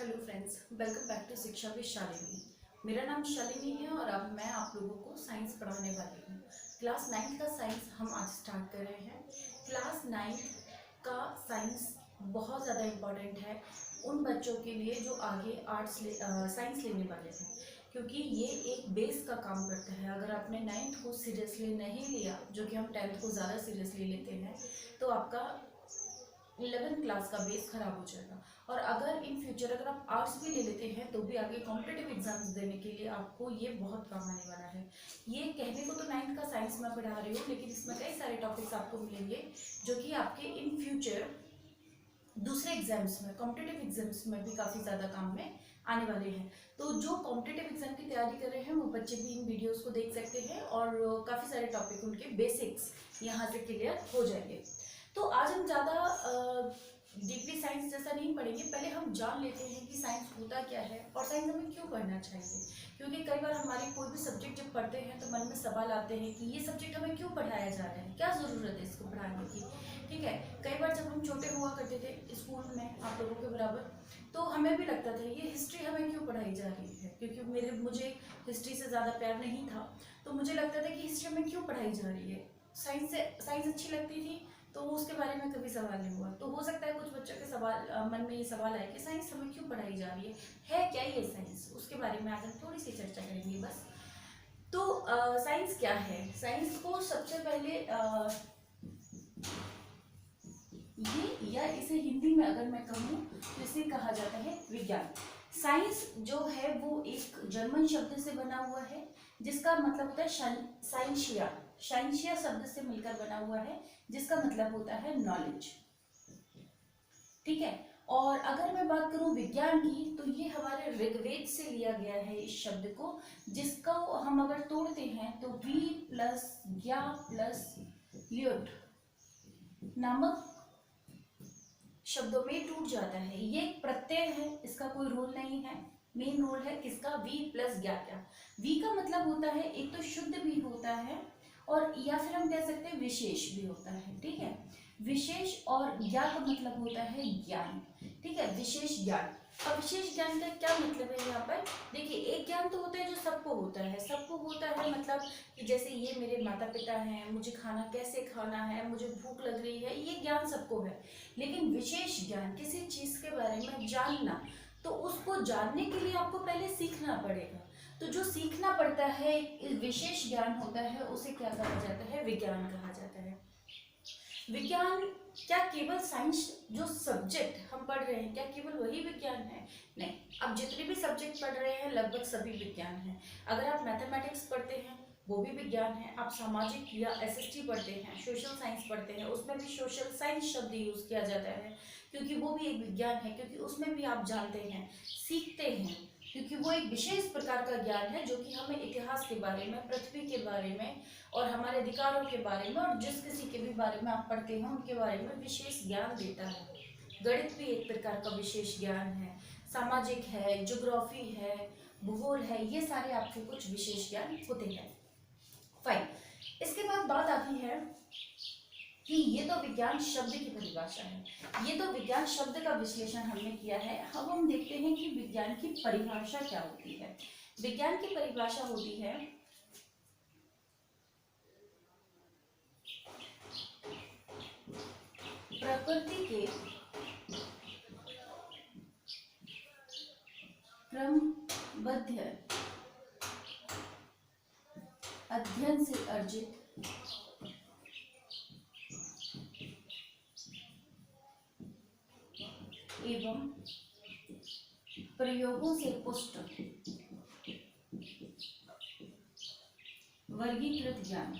Hello friends, welcome back to Shiksha with Shalini. मेरा नाम शालिनी है और अब मैं आप लोगों को साइंस पढ़ाने वाली हूँ। क्लास 9 का साइंस हम आज स्टार्ट कर रहे हैं। क्लास 9 का साइंस बहुत ज़्यादा इम्पॉर्टेंट है उन बच्चों के लिए जो आगे साइंस लेने वाले हैं, क्योंकि ये एक बेस का काम करता है। अगर आपने 9th को सीरियसली नहीं लिया, जो कि हम 10th को ज़्यादा सीरियसली लेते हैं, तो आपका 11th क्लास का बेस खराब हो जाएगा। और अगर इन फ्यूचर अगर आप आर्ट्स भी ले लेते हैं तो भी आगे कॉम्पिटेटिव एग्जाम्स देने के लिए आपको ये बहुत काम आने वाला है। ये कहने को तो 9th का साइंस में पढ़ा रही हूँ, लेकिन इसमें कई सारे टॉपिक्स आपको मिलेंगे जो कि आपके इन फ्यूचर दूसरे एग्जाम्स में, कॉम्पिटेटिव एग्जाम्स में भी काफ़ी ज़्यादा काम में आने वाले हैं। तो जो कॉम्पिटेटिव एग्जाम की तैयारी कर रहे हैं वो बच्चे भी इन वीडियोस को देख सकते हैं और काफ़ी सारे टॉपिक उनके बेसिक्स यहाँ से क्लियर हो जाएंगे। तो आज हम ज़्यादा डीपली साइंस जैसा नहीं पढ़ेंगे, पहले हम जान लेते हैं कि साइंस होता क्या है और साइंस हमें क्यों पढ़ना चाहिए। क्योंकि कई बार हमारे कोई भी सब्जेक्ट जब पढ़ते हैं तो मन में सवाल आते हैं कि ये सब्जेक्ट हमें क्यों पढ़ाया जा रहा है, क्या ज़रूरत है इसको पढ़ाने की। ठीक है, कई बार जब हम छोटे हुआ करते थे स्कूल में आप लोगों के बराबर, तो हमें भी लगता था ये हिस्ट्री हमें क्यों पढ़ाई जा रही है, क्योंकि मुझे हिस्ट्री से ज़्यादा प्यार नहीं था। तो मुझे लगता था कि हिस्ट्री हमें क्यों पढ़ाई जा रही है। साइंस अच्छी लगती थी तो उसके बारे में कभी सवाल नहीं हुआ। तो हो सकता है कुछ बच्चों के मन में ये सवाल आए कि साइंस हमें क्यों पढ़ाई जा रही है क्या ये साइंस। उसके बारे में आज हम थोड़ी सी चर्चा करेंगे बस। तो साइंस क्या है। साइंस को सबसे पहले या इसे हिंदी में अगर मैं कहूँ तो इसे कहा जाता है विज्ञान। साइंस जो है वो एक जर्मन शब्द से बना हुआ है जिसका मतलब होता है साइंशिया। साइंशिया शब्द से मिलकर बना हुआ है जिसका मतलब होता है नॉलेज। ठीक है, और अगर मैं बात करूं विज्ञान की तो ये हमारे ऋग्वेद से लिया गया है इस शब्द को, जिसको हम अगर तोड़ते हैं तो वी प्लस ज्ञा प्लस ल्युट नामक शब्दों में टूट जाता है। ये एक प्रत्यय है, इसका कोई रूल नहीं है। मेन रूल है किसका, वी प्लस ज्ञा का। वी का मतलब होता है एक तो शुद्ध भी होता है और या फिर हम कह सकते हैं विशेष भी होता है। ठीक है, विशेष और ज्ञा का मतलब होता है ज्ञान। ठीक है, विशेष ज्ञान। अब विशेष ज्ञान का क्या मतलब है यहाँ पर देखिए, एक ज्ञान तो होता है जो सबको होता है। सबको होता है मतलब कि जैसे ये मेरे माता पिता हैं, मुझे खाना कैसे खाना है, मुझे भूख लग रही है, ये ज्ञान सबको है। लेकिन विशेष ज्ञान किसी चीज के बारे में जानना, तो उसको जानने के लिए आपको पहले सीखना पड़ेगा। तो जो सीखना पड़ता है विशेष ज्ञान होता है, उसे क्या कहा जाता है, विज्ञान कहा जाता है। विज्ञान क्या केवल साइंस जो सब्जेक्ट हम पढ़ रहे हैं क्या केवल वही विज्ञान है? नहीं, अब जितने भी सब्जेक्ट पढ़ रहे हैं लगभग सभी विज्ञान हैं। अगर आप मैथमेटिक्स पढ़ते हैं वो भी विज्ञान है। आप सामाजिक या एसएसटी पढ़ते हैं, सोशल साइंस पढ़ते हैं, उसमें भी सोशल साइंस शब्द यूज किया जाता है क्योंकि वो भी एक विज्ञान है। क्योंकि उसमें भी आप जानते हैं, सीखते हैं, क्योंकि वो एक विशेष प्रकार का ज्ञान है जो कि हमें इतिहास के बारे में, पृथ्वी के बारे में और हमारे अधिकारों के बारे में और जिस किसी के भी बारे में आप पढ़ते हैं उनके बारे में विशेष ज्ञान देता है। गणित भी एक प्रकार का विशेष ज्ञान है, सामाजिक है, ज्योग्राफी है, भूगोल है, ये सारे आपके कुछ विशेष ज्ञान होते हैं। फाइन, इसके बाद बात आती है कि ये तो विज्ञान शब्द की परिभाषा है, ये तो विज्ञान शब्द का विश्लेषण हमने किया है। अब हम देखते हैं कि विज्ञान की परिभाषा क्या होती है। विज्ञान की परिभाषा होती है प्रकृति के क्रमबद्ध अध्ययन से अर्जित एवं प्रयोगों से पुष्ट वर्गीकृत ज्ञान।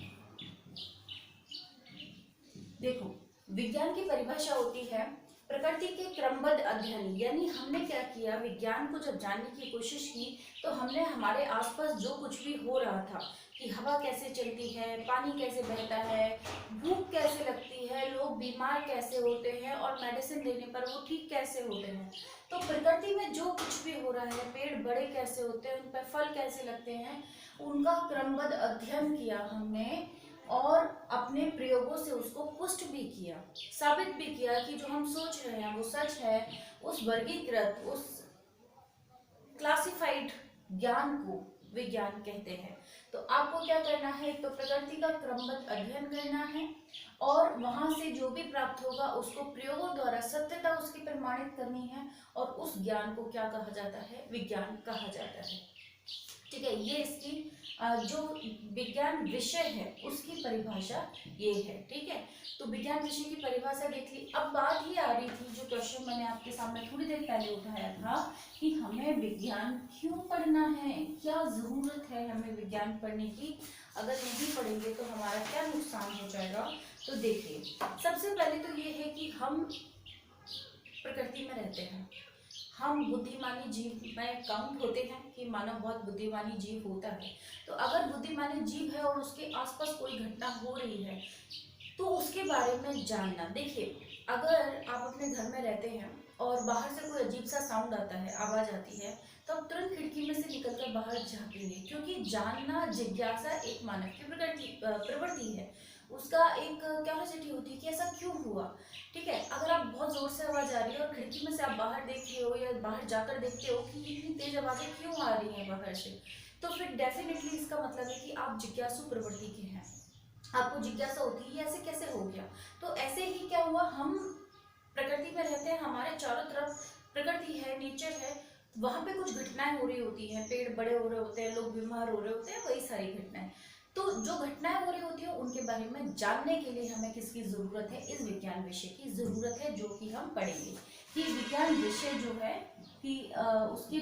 देखो, विज्ञान की परिभाषा होती है प्रकृति के क्रमबद्ध अध्ययन, यानी हमने क्या किया, विज्ञान को जब जानने की कोशिश की तो हमने हमारे आसपास जो कुछ भी हो रहा था कि हवा कैसे चलती है, पानी कैसे बहता है, भूख कैसे लगती है, लोग बीमार कैसे होते हैं और मेडिसिन लेने पर वो ठीक कैसे होते हैं, तो प्रकृति में जो कुछ भी हो रहा है, पेड़ बड़े कैसे होते हैं, उन पर फल कैसे लगते हैं, उनका क्रमबद्ध अध्ययन किया हमने और अपने प्रयोगों से उसको पुष्ट भी किया, साबित भी किया कि जो हम सोच रहे हैं वो सच है। उस वर्गीकृत, उस क्लासिफाइड ज्ञान को विज्ञान कहते हैं। तो आपको क्या करना है, तो प्रकृति का क्रमबद्ध अध्ययन करना है और वहां से जो भी प्राप्त होगा उसको प्रयोगों द्वारा सत्यता उसकी प्रमाणित करनी है, और उस ज्ञान को क्या कहा जाता है, विज्ञान कहा जाता है। ठीक है, ये इसकी जो विज्ञान विषय है उसकी परिभाषा ये है। ठीक है, तो विज्ञान विषय की परिभाषा देख ली। अब बात ये आ रही थी, जो क्वेश्चन मैंने आपके सामने थोड़ी देर पहले उठाया था, कि हमें विज्ञान क्यों पढ़ना है, क्या जरूरत है हमें विज्ञान पढ़ने की, अगर नहीं पढ़ेंगे तो हमारा क्या नुकसान हो जाएगा। तो देखिए, सबसे पहले तो ये है कि हम प्रकृति में रहते हैं, हम बुद्धिमानी जीव में काउंट होते हैं कि मानव बहुत बुद्धिमानी जीव होता है। तो अगर बुद्धिमानी जीव है और उसके आसपास कोई घटना हो रही है तो उसके बारे में जानना। देखिए, अगर आप अपने घर में रहते हैं और बाहर से कोई अजीब सा साउंड आता है, आवाज आती है, तो आप तुरंत खिड़की में से निकलकर बाहर झांकेंगे, क्योंकि जानना, जिज्ञासा एक मानव की प्रवृत्ति है, उसका एक क्यूरियोसिटी होती है कि ऐसा क्यों हुआ। ठीक है, अगर आप बहुत जोर से आवाज आ रही है और खिड़की में से आप बाहर देख रहे हो या बाहर जाकर देखते हो कि इतनी तेज आवाजें क्यों आ रही हैं बाहर से, तो फिर डेफिनेटली इसका मतलब है कि आप जिज्ञासु प्रवृत्ति के हैं, आपको जिज्ञासा होती है ऐसे कैसे हो गया। तो ऐसे ही क्या हुआ, हम प्रकृति में रहते हैं, हमारे चारों तरफ प्रकृति है, नेचर है, वहां पे कुछ घटनाएं हो रही होती हैं, पेड़ बड़े हो रहे होते हैं, लोग बीमार हो रहे होते हैं, वही सारी घटनाएं। तो जो घटनाएं हो रही होती है उनके बारे में जानने के लिए हमें किसकी जरूरत है, इस विज्ञान विषय की जरूरत है, जो कि हम पढ़ेंगे। कि विज्ञान विषय जो है कि उसकी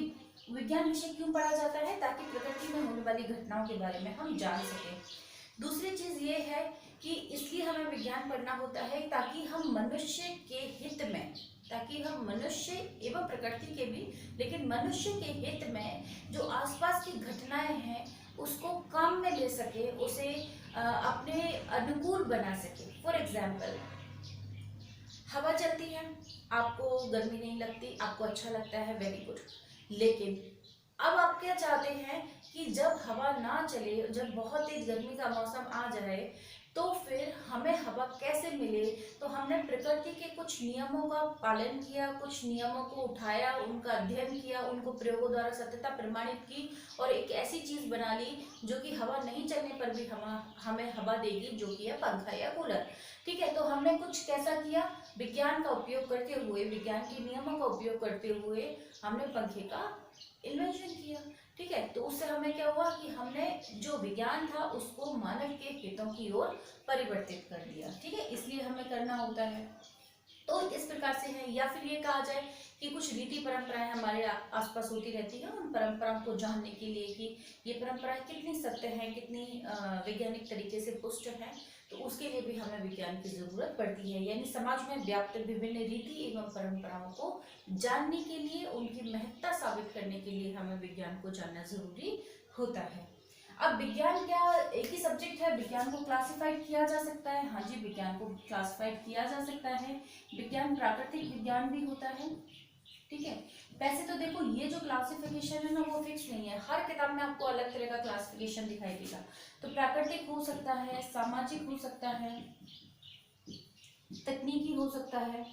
विज्ञान विषय क्यों पढ़ा जाता है, ताकि प्रकृति में होने वाली घटनाओं के बारे में हम जान सकें। दूसरी चीज ये है कि इसलिए हमें विज्ञान पढ़ना होता है ताकि हम मनुष्य के हित में, ताकि हम मनुष्य एवं प्रकृति के भी, लेकिन मनुष्य के हित में जो आसपास की घटनाएं हैं उसको काम में ले सके, उसे अपने अनुकूल बना सके। फॉर एग्जाम्पल, हवा चलती है, आपको गर्मी नहीं लगती, आपको अच्छा लगता है, वेरी गुड। लेकिन अब आप क्या चाहते हैं कि जब हवा ना चले, जब बहुत तेज गर्मी का मौसम आ जाए, तो फिर हमें हवा कैसे मिले। तो हमने प्रकृति के कुछ नियमों का पालन किया, कुछ नियमों को उठाया, उनका अध्ययन किया, उनको प्रयोगों द्वारा सत्यता प्रमाणित की, और एक ऐसी चीज बना ली जो कि हवा नहीं चलने पर भी हमें हवा देगी, जो कि है पंखा या कूलर। ठीक है, तो हमने कुछ कैसा किया, विज्ञान का उपयोग करते हुए, विज्ञान के नियमों का उपयोग करते हुए हमने पंखे का इन्वेंशन किया। ठीक है, तो उससे हमें क्या हुआ कि हमने जो विज्ञान था उसको मानव के हितों की ओर परिवर्तित कर दिया। ठीक है, इसलिए हमें करना होता है। तो इस प्रकार से है, या फिर ये कहा जाए कि कुछ रीति परंपराएं हमारे आसपास होती रहती है, उन परंपराओं को जानने के लिए कि ये परंपराएं कितनी सत्य हैं, कितनी वैज्ञानिक तरीके से पुष्ट हैं, तो उसके लिए भी हमें विज्ञान की जरूरत पड़ती है। यानी समाज में व्याप्त विभिन्न रीति एवं परंपराओं को जानने के लिए, उनकी महत्ता साबित करने के लिए हमें विज्ञान को जानना जरूरी होता है। अब विज्ञान क्या एक ही सब्जेक्ट है, विज्ञान को क्लासिफाइड किया जा सकता है। हाँ जी, विज्ञान को क्लासिफाइड किया जा सकता है। विज्ञान प्राकृतिक विज्ञान भी होता है। ठीक है, वैसे तो देखो ये जो क्लासिफिकेशन है ना, वो फिक्स नहीं है, हर किताब में आपको अलग तरह का क्लासिफिकेशन दिखाई देगा। तो प्राकृतिक हो सकता है, सामाजिक हो सकता है, तकनीकी हो सकता है।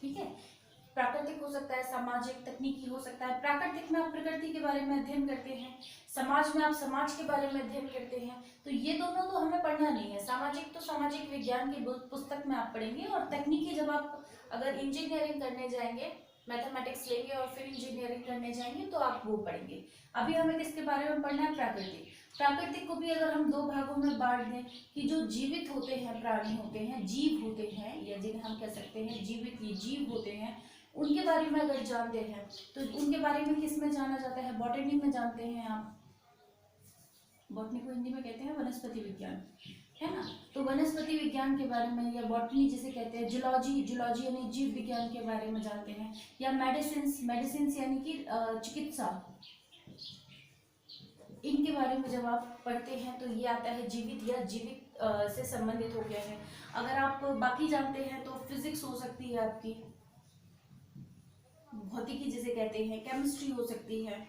ठीक है, प्राकृतिक हो सकता है, सामाजिक, तकनीकी हो सकता है। प्राकृतिक में आप प्रकृति के बारे में अध्ययन करते हैं, समाज में आप समाज के बारे में अध्ययन करते हैं। तो ये दोनों तो हमें पढ़ना नहीं है। सामाजिक तो सामाजिक विज्ञान की पुस्तक में आप पढ़ेंगे, और तकनीकी जब आप अगर इंजीनियरिंग करने जाएंगे, मैथमेटिक्स लेंगे और फिर इंजीनियरिंग करने जाएंगे, तो आप वो पढ़ेंगे। अभी हमें किसके बारे में पढ़ना है, प्राकृतिक। प्राकृतिक को भी अगर हम दो भागों में बांट दें कि जो जीवित होते हैं, प्राणी होते हैं, जीव होते हैं, या जिन्हें हम कह सकते हैं जीवित, ये जीव होते हैं, उनके बारे में अगर जानते हैं तो उनके बारे में किस में जाना जाता है, बॉटनी में जानते हैं आप। बॉटनी को हिंदी में कहते हैं वनस्पति विज्ञान, है ना। तो वनस्पति विज्ञान के बारे में, या बॉटनी जिसे कहते हैं, जूलॉजी, जूलॉजी यानी जीव विज्ञान के बारे में जानते हैं, या मेडिसिन्स, मेडिसिन्स यानी कि चिकित्सा, इनके बारे में जब आप पढ़ते हैं तो ये आता है जीवित या जीवित से संबंधित हो गया है। अगर आप बाकी जानते हैं तो फिजिक्स हो सकती है आपकी, भौतिकी जिसे कहते हैं, केमिस्ट्री हो सकती है,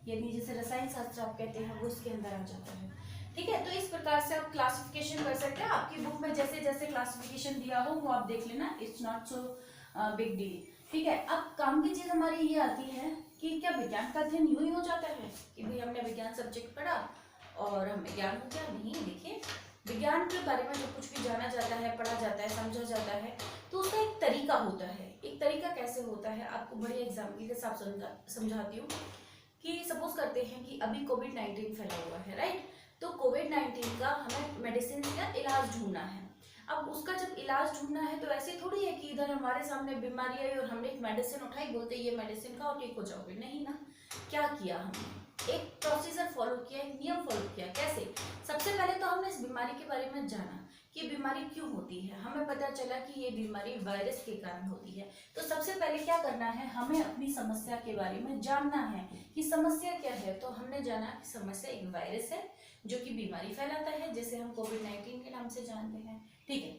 यानी जिसे रसायन शास्त्र आप कहते हैं, वो इसके अंदर आ जाता है। ठीक है, तो इस प्रकार से आप क्लासिफिकेशन कर सकते हैं। आपकी बुक में जैसे जैसे क्लासिफिकेशन दिया हो वो आप देख लेना, it's not so big deal. ठीक है, अब काम की चीज हमारी ये आती है कि क्या विज्ञान का अध्ययन यूं ही हो जाता है कि भाई हमने विज्ञान सब्जेक्ट पढ़ा और हमें ज्ञान हो गया? नहीं, देखिए विज्ञान के बारे में जो कुछ भी जाना जाता है, पढ़ा जाता है, समझा जाता है, तो उसका एक तरीका होता है। एक तरीका कैसे होता है, आपको बड़े एग्जाम्पल के साथ समझाती हूँ। कि सपोज करते हैं कि अभी कोविड-19 फैला हुआ है, राइट? तो कोविड-19 का हमें मेडिसिन या इलाज ढूंढना है। अब उसका जब इलाज ढूंढना है तो ऐसे थोड़ी है कि इधर हमारे सामने बीमारी आई और हमने एक मेडिसिन उठाई, बोलते ये मेडिसिन खाओ ठीक हो जाओगे। नहीं ना, क्या किया हमने? एक प्रोसीजर फॉलो किया, एक नियम फॉलो किया। कैसे? सबसे पहले तो हमने इस बीमारी के बारे में जाना कि बीमारी क्यों होती है। हमें पता चला कि ये बीमारी वायरस के कारण होती है। तो सबसे पहले क्या करना है, हमें अपनी समस्या के बारे में जानना है कि समस्या क्या है। तो हमने जाना कि समस्या एक वायरस है जो कि बीमारी फैलाता है, जिसे हम कोविड-19 के नाम से जानते हैं। ठीक है,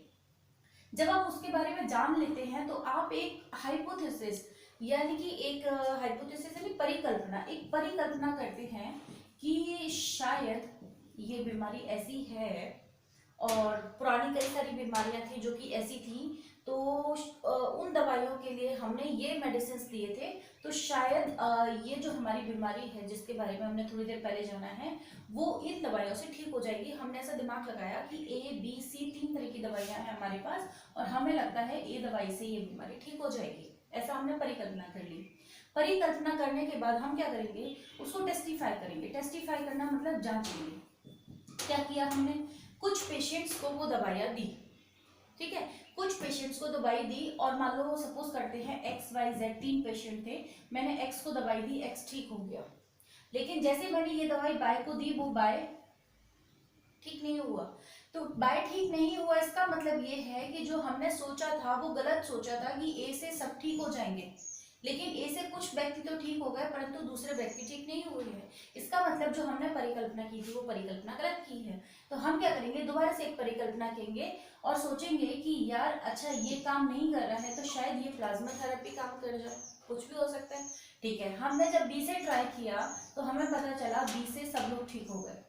जब आप उसके बारे में जान लेते हैं तो आप एक हाइपोथेसिस यानी कि एक हाइपोथेसिस यानी परिकल्पना करते हैं कि शायद ये बीमारी ऐसी है, और पुरानी कई सारी बीमारियां थी जो कि ऐसी थी, तो उन दवाइयों के लिए हमने ये मेडिसिन लिए थे। तो शायद ये जो हमारी बीमारी है जिसके बारे में हमने थोड़ी देर पहले जाना है, वो इन दवाइयों से ठीक हो जाएगी। हमने ऐसा दिमाग लगाया कि A, B, C 3 तरह की दवाइयां हैं हमारे पास, और हमें लगता है ए दवाई से ये बीमारी ठीक हो जाएगी। ऐसा हमने परिकल्पना कर ली। परिकल्पना करने के बाद हम क्या करेंगे, उसको टेस्टिफाई करेंगे। टेस्टिफाई करना मतलब जांचेंगे। क्या किया हमने, कुछ पेशेंट्स को वो दवाइयां दी। ठीक है, कुछ पेशेंट्स को दवाई दी, और मान लो सपोज करते हैं XYZ 3 पेशेंट थे, मैंने X को दवाई दी, X ठीक हो गया। लेकिन जैसे मैंने ये दवाई बाय को दी, वो बाय ठीक नहीं हुआ। तो बाय ठीक नहीं हुआ, इसका मतलब ये है कि जो हमने सोचा था वो गलत सोचा था कि ए से सब ठीक हो जाएंगे, लेकिन ए से कुछ व्यक्ति तो ठीक हो गए परंतु दूसरे व्यक्ति ठीक नहीं हुए हैं। इसका मतलब जो हमने परिकल्पना की थी वो परिकल्पना गलत की है। तो हम क्या करेंगे, दोबारा से एक परिकल्पना करेंगे और सोचेंगे कि यार अच्छा ये काम नहीं कर रहा है तो शायद ये प्लाज्मा थेरेपी काम कर जाए, कुछ भी हो सकता है। ठीक है, हमने जब बी से ट्राई किया तो हमें पता चला बी से सब लोग ठीक हो गए।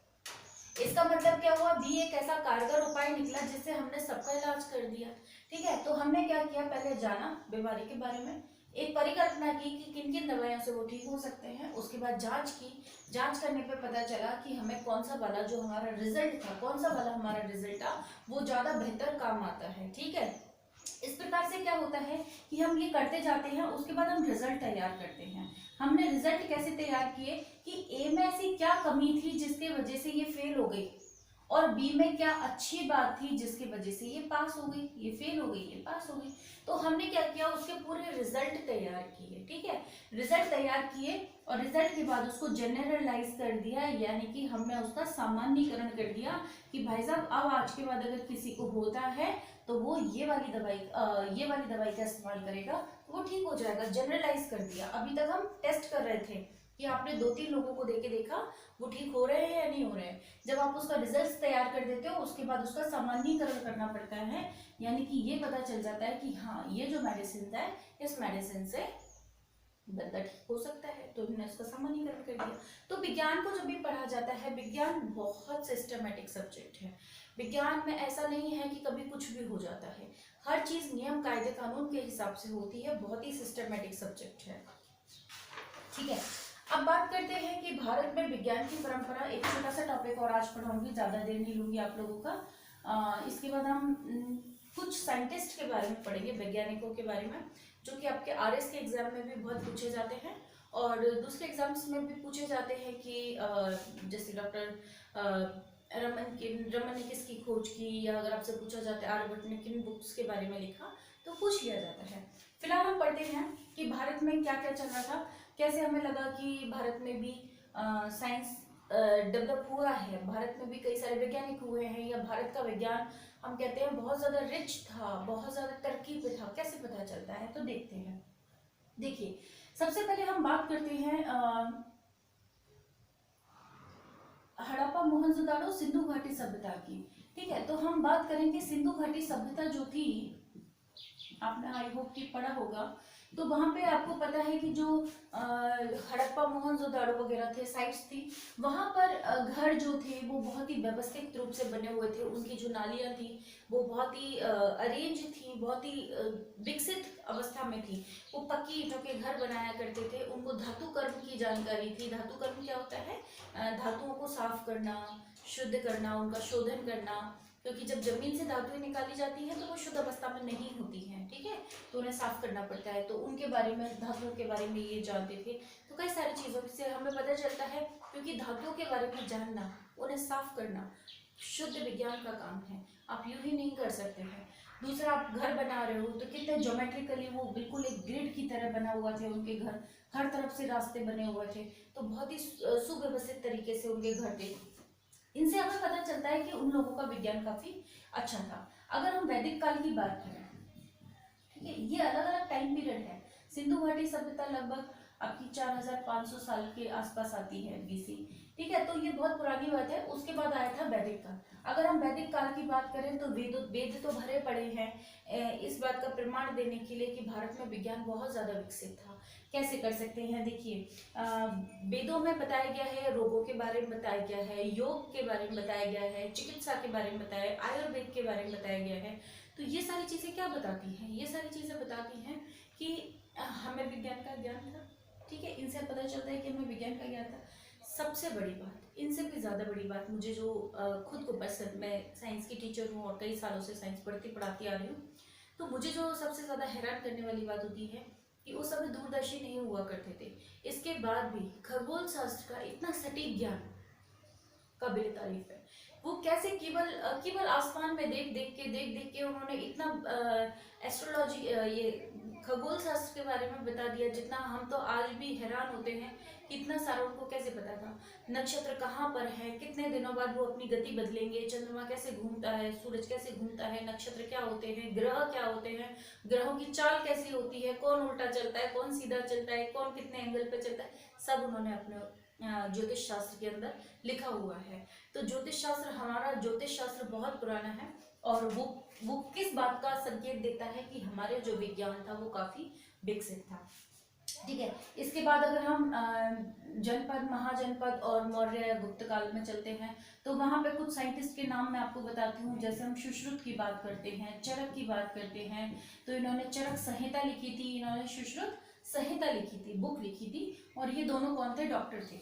इसका मतलब क्या हुआ, बी एक ऐसा कारगर उपाय निकला जिससे हमने सबका इलाज कर दिया। ठीक है, तो हमने क्या किया, पहले जाना बीमारी के बारे में, एक परिकल्पना की कि किन किन दवाइयों से वो ठीक हो सकते हैं। उसके बाद जांच की, जांच करने पे पता चला कि हमें कौन सा वाला जो हमारा रिजल्ट था, कौन सा वाला हमारा रिजल्ट था वो ज्यादा बेहतर काम आता है। ठीक है, इस प्रकार से क्या होता है कि हम ये करते जाते हैं, उसके बाद हम रिजल्ट तैयार करते हैं। हमने रिजल्ट कैसे तैयार किए कि ए में ऐसी क्या कमी थी जिसकी वजह से ये फेल हो गई, और बी में क्या अच्छी बात थी जिसकी वजह से ये पास हो गई, ये फेल हो गई, ये पास हो गई। तो हमने क्या किया, उसके पूरे रिजल्ट तैयार किए। ठीक है, रिजल्ट तैयार किए और रिजल्ट के बाद उसको जनरलाइज कर दिया, यानी कि हमने उसका सामान्यीकरण कर दिया कि भाई साहब अब आज के बाद अगर किसी को होता है तो वो ये वाली दवाई का इस्तेमाल करेगा तो वो ठीक हो जाएगा। जनरलाइज कर दिया। अभी तक हम टेस्ट कर रहे थे कि आपने 2-3 लोगों को देके देखा वो ठीक हो रहे हैं या नहीं हो रहे हैं। जब आप उसका रिजल्ट तैयार कर देते हो उसके बाद उसका सामान्यीकरण करना पड़ता है, यानी कि ये पता चल जाता है कि हाँ ये जो मेडिसिन है इस मेडिसिन से बंदा ठीक हो सकता है, तो हमने उसका सामान्यीकरण कर दिया। तो विज्ञान को जब भी पढ़ा जाता है, विज्ञान बहुत सिस्टमेटिक सब्जेक्ट है। विज्ञान में ऐसा नहीं है कि कभी कुछ भी हो जाता है, हर चीज नियम कायदे कानून के हिसाब से होती है, बहुत ही सिस्टमेटिक सब्जेक्ट है। ठीक है, अब बात करते हैं कि भारत में विज्ञान की परंपरा। एक छोटा सा टॉपिक और आज पढ़ाऊंगी, ज्यादा देर नहीं लूंगी आप लोगों का। इसके बाद हम कुछ साइंटिस्ट के बारे में पढ़ेंगे, वैज्ञानिकों के बारे में, जो कि आपके RS के एग्जाम में भी बहुत पूछे जाते हैं और दूसरे एग्जाम्स में भी पूछे जाते हैं कि जैसे डॉक्टर रमन ने किसकी खोज की, या अगर आपसे पूछा जाता है आर्यभट्ट ने किन बुक्स के बारे में लिखा तो पूछ लिया जाता है। फिलहाल हम पढ़ते हैं कि भारत में क्या क्या चल रहा था, कैसे हमें लगा कि भारत में भी साइंस डेवलप हुआ है, भारत में भी कई सारे वैज्ञानिक हुए हैं, या भारत का विज्ञान हम कहते हैं बहुत ज्यादा रिच था, बहुत ज्यादा तरक्की पे था, कैसे पता चलता है तो देखते हैं। देखिए, सबसे पहले हम बात करते हैं हड़प्पा मोहनजोदाड़ो सिंधु घाटी सभ्यता की। ठीक है, तो हम बात करेंगे सिंधु घाटी सभ्यता जो थी आपने आई होप कि पढ़ा होगा, तो वहाँ पे आपको पता है कि जो हड़प्पा मोहनजोदाड़ो वगैरह थे साइट्स थी, वहाँ पर घर जो थे वो बहुत ही व्यवस्थित रूप से बने हुए थे। उनकी जो नालियाँ थी वो बहुत ही अरेंज थी, बहुत ही विकसित अवस्था में थी। वो पक्की ईंटों के घर बनाया करते थे। उनको धातु कर्म की जानकारी थी। धातु कर्म क्या होता है? धातुओं को साफ करना, शुद्ध करना, उनका शोधन करना, क्योंकि जब जमीन से धातुएं निकाली जाती हैं तो वो शुद्ध अवस्था में नहीं होती हैं, ठीक है, तो उन्हें साफ करना पड़ता है। तो उनके बारे में, धातुओं के बारे में ये जानते थे। तो कई सारी चीज़ों से हमें पता चलता है, क्योंकि धातुओं के बारे में जानना, उन्हें साफ करना शुद्ध विज्ञान का काम है। आप यूं ही नहीं कर सकते हैं। दूसरा, आप घर बना रहे हो तो कितने ज्योमेट्रिकली वो बिल्कुल एक ग्रिड की तरह बना हुआ थे उनके घर, हर तरफ से रास्ते बने हुए थे, तो बहुत ही सुव्यवस्थित तरीके से उनके घर थे। इनसे हमें पता चलता है कि उन लोगों का विज्ञान काफी अच्छा था। अगर हम वैदिक काल की बात करें, ठीक है, ये अलग अलग टाइम पीरियड है। सिंधु घाटी सभ्यता लगभग आपकी 4500 साल के आसपास आती है बीसी, ठीक है, तो ये बहुत पुरानी बात है। उसके बाद आया था वैदिक काल। अगर हम वैदिक काल की बात करें तो वेद तो भरे पड़े हैं इस बात का प्रमाण देने के लिए कि भारत में विज्ञान बहुत ज्यादा विकसित था। कैसे कर सकते हैं? देखिए, वेदों में बताया गया है, रोगों के बारे में बताया गया है, योग के बारे में बताया गया है, चिकित्सा के बारे में बताया, आयुर्वेद के बारे में बताया गया है। तो ये सारी चीजें क्या बताती हैं? ये सारी चीजें बताती हैं कि हमें विज्ञान का ज्ञान था, ठीक है, इनसे पता चलता है कि हमें विज्ञान का ज्ञान था। सबसे बड़ी बात, इनसे भी ज़्यादा बड़ी बात, मुझे जो खुद को पसंद, मैं साइंस की टीचर हूँ और कई सालों से साइंस पढ़ाती आ रही हूँ, तो मुझे जो सबसे ज़्यादा हैरान करने वाली बात होती है कि उस समय दूरदर्शी नहीं हुआ करते थे, इसके बाद भी खगोल शास्त्र का इतना सटीक ज्ञान काबिल तारीफ है। वो कैसे केवल आसमान में देख देख के उन्होंने इतना एस्ट्रोलॉजी, ये खगोल शास्त्र के बारे में बता दिया, जितना हम तो आज भी हैरान होते हैं कि इतना सारा उनको कैसे पता था। नक्षत्र कहाँ पर है, कितने दिनों बाद वो अपनी गति बदलेंगे, चंद्रमा कैसे घूमता है, सूरज कैसे घूमता है, नक्षत्र क्या होते हैं, ग्रह क्या होते हैं, ग्रहों की चाल कैसी होती है, कौन उल्टा चलता है, कौन सीधा चलता है, कौन कितने एंगल पे चलता है, सब उन्होंने अपने ज्योतिष शास्त्र के अंदर लिखा हुआ है। तो ज्योतिष शास्त्र, हमारा ज्योतिष शास्त्र बहुत पुराना है, और वो किस बात का संकेत देता है कि हमारे जो विज्ञान था वो काफी विकसित था, ठीक है। इसके बाद अगर हम जनपद, महाजनपद और मौर्य गुप्त काल में चलते हैं, तो वहां पे कुछ साइंटिस्ट के नाम मैं आपको बताती हूँ। जैसे हम सुश्रुत की बात करते हैं, चरक की बात करते हैं, तो इन्होंने चरक संहिता लिखी थी, इन्होंने सुश्रुत संहिता लिखी थी, बुक लिखी थी। और ये दोनों कौन थे? डॉक्टर थे।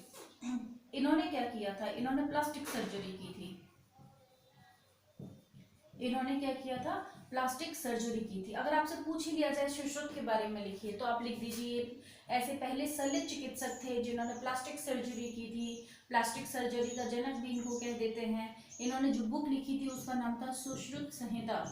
इन्होंने क्या किया था? इन्होंने प्लास्टिक सर्जरी की थी। इन्होंने क्या किया था? प्लास्टिक सर्जरी की थी। अगर आपसे पूछ ही लिया जाए सुश्रुत के बारे में लिखिए, तो आप लिख दीजिए ऐसे पहले शल्य चिकित्सक थे जिन्होंने प्लास्टिक सर्जरी की थी। प्लास्टिक सर्जरी का जनक भी इनको कह देते हैं। इन्होंने जो बुक लिखी थी उसका नाम था सुश्रुत संहिता।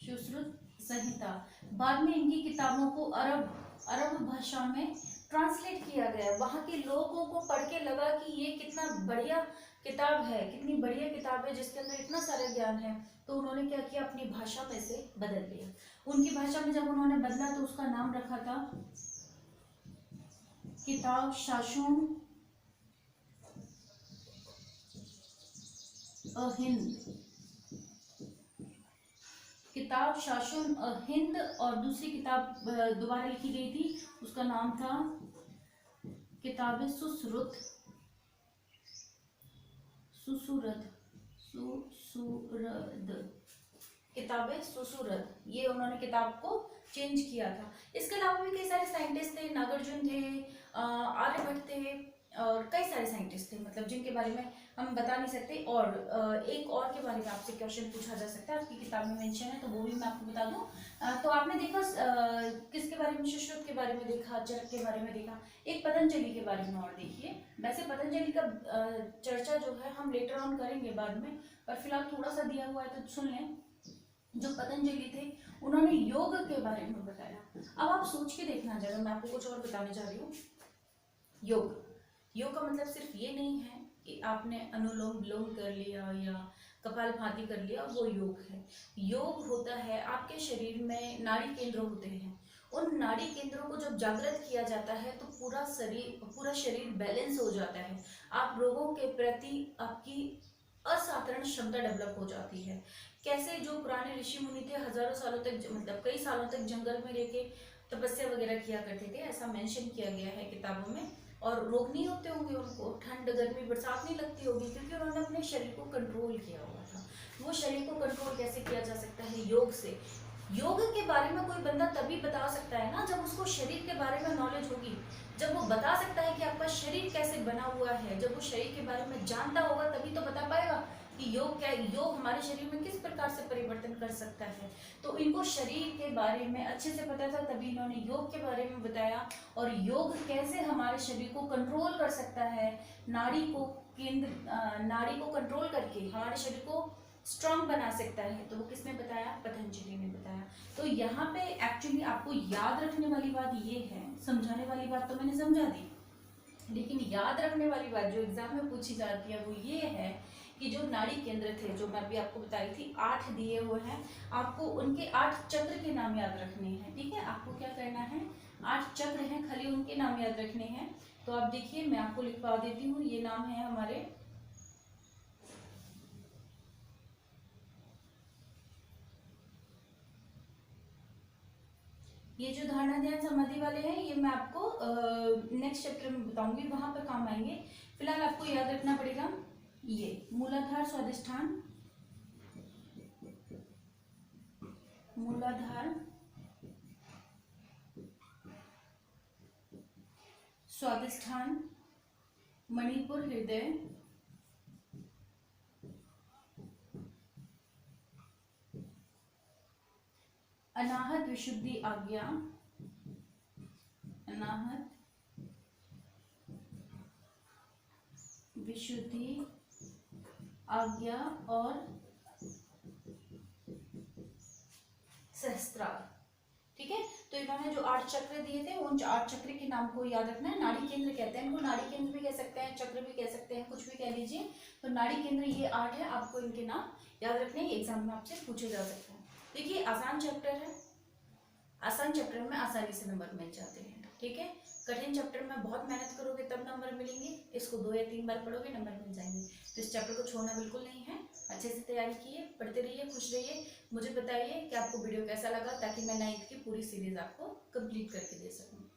सुश्रुत संहिता। बाद में इनकी किताबों को अरब भाषा में ट्रांसलेट किया गया। वहां के लोगों को पढ़ के लगा कि ये कितना बढ़िया किताब है, कितनी बढ़िया किताब है जिसके अंदर इतना सारा ज्ञान है। तो उन्होंने क्या किया? अपनी भाषा में से बदल दिया। उनकी भाषा में जब उन्होंने बदला तो उसका नाम रखा था किताब शाशुन हिंद। किताब शाशुन हिंद। और दूसरी किताब दोबारा लिखी गई थी, उसका नाम था किताब सुश्रुत। किताबें सुसुरद, ये उन्होंने किताब को चेंज किया था। इसके अलावा भी कई सारे साइंटिस्ट थे, नागार्जुन थे, आर्यभट्ट थे, और कई सारे साइंटिस्ट थे, मतलब जिनके बारे में हम बता नहीं सकते। और एक और के बारे में आपसे क्वेश्चन पूछा जा सकता है, आपकी किताब में मेंशन है, तो वो भी मैं आपको बता दूं। तो आपने देखा किसके बारे में? सुश्रुत के बारे में देखा, चरक के बारे में देखा, एक पतंजलि के बारे में और देखिए। वैसे पतंजलि का चर्चा जो है हम लेटर ऑन करेंगे बाद में, पर फिलहाल थोड़ा सा दिया हुआ है तो सुन लें। जो पतंजलि थे उन्होंने योग के बारे में बताया। अब आप सोच के देखना जरा, मैं आपको कुछ और बताने जा रही हूँ। योग का मतलब सिर्फ ये नहीं है कि आपने अनुलोम विलोम कर लिया या कपालभाति कर लिया, वो योग है। योग होता है आपके शरीर में नाड़ी केंद्र होते हैं, उन नाड़ी केंद्रों को जब जागृत किया जाता है तो पूरा शरीर बैलेंस हो जाता है। आप रोगों के प्रति आपकी असाधारण क्षमता डेवलप हो जाती है। कैसे? जो पुराने ऋषि मुनि थे हजारों सालों तक, मतलब कई सालों तक जंगल में रह के तपस्या वगैरह किया करते थे, ऐसा मेंशन किया गया है किताबों में। और रोग नहीं होते होंगे उनको, ठंड गर्मी बरसात नहीं लगती होगी, क्योंकि उन्होंने अपने शरीर को कंट्रोल किया हुआ था। वो शरीर को कंट्रोल कैसे किया जा सकता है? योग से। योग के बारे में कोई बंदा तभी बता सकता है ना जब उसको शरीर के बारे में नॉलेज होगी। जब वो बता सकता है कि आपका शरीर कैसे बना हुआ है, जब वो शरीर के बारे में जानता होगा तभी तो बता पाएगा कि योग क्या है, योग हमारे शरीर में किस प्रकार से परिवर्तन कर सकता है। तो इनको शरीर के बारे में अच्छे से पता था, तभी इन्होंने योग के बारे में बताया। और योग कैसे हमारे शरीर को कंट्रोल कर सकता है, नाड़ी को नाड़ी को कंट्रोल करके हमारे शरीर को स्ट्रांग बना सकता है, तो वो किसने बताया? पतंजलि ने बताया। तो यहाँ पे एक्चुअली आपको याद रखने वाली बात ये है, समझाने वाली बात तो मैंने समझा दी, लेकिन याद रखने वाली बात जो एग्जाम में पूछी जाती है वो ये है कि जो नाड़ी केंद्र थे, जो मैं अभी आपको बताई थी, 8 दिए हुए हैं, आपको उनके 8 चक्र के नाम याद रखने हैं। ठीक है, आपको क्या करना है? 8 चक्र हैं, खाली उनके नाम याद रखने हैं। तो आप देखिए, मैं आपको लिखवा देती हूँ, ये नाम है हमारे, ये जो धारणा ध्यान समाधि वाले हैं ये मैं आपको नेक्स्ट चैप्टर में बताऊंगी, वहां पर काम आएंगे। फिलहाल आपको याद रखना पड़ेगा ये मूलाधार, स्वादिष्ठान, मूलाधार, स्वादिष्ठान, मणिपुर, हृदय, अनाहत, विशुद्धि, आज्ञा, अनाहत, विशुद्धि, आज्ञा और सहस्त्रार। ठीक है, तो इन्होंने जो 8 चक्र दिए थे उन 8 चक्र के नाम को याद रखना है। नाड़ी केंद्र कहते हैं इनको, नाड़ी केंद्र भी कह सकते हैं, चक्र भी कह सकते हैं, कुछ भी कह लीजिए। तो नाड़ी केंद्र ये 8 है, आपको इनके नाम याद रखने हैं, एग्जाम में आपसे पूछे जा सकते हैं। देखिए, आसान चैप्टर है, आसान चैप्टर में आसानी से नंबर मिल जाते हैं। ठीक है, कठिन चैप्टर में बहुत मेहनत करोगे तब नंबर मिलेंगे, इसको 2 या 3 बार पढ़ोगे नंबर मिल जाएंगे। तो इस चैप्टर को छोड़ना बिल्कुल नहीं है, अच्छे से तैयारी कीजिए, पढ़ते रहिए, खुश रहिए। मुझे बताइए कि आपको वीडियो कैसा लगा, ताकि मैं 9th की पूरी सीरीज आपको कंप्लीट करके दे सकूँ।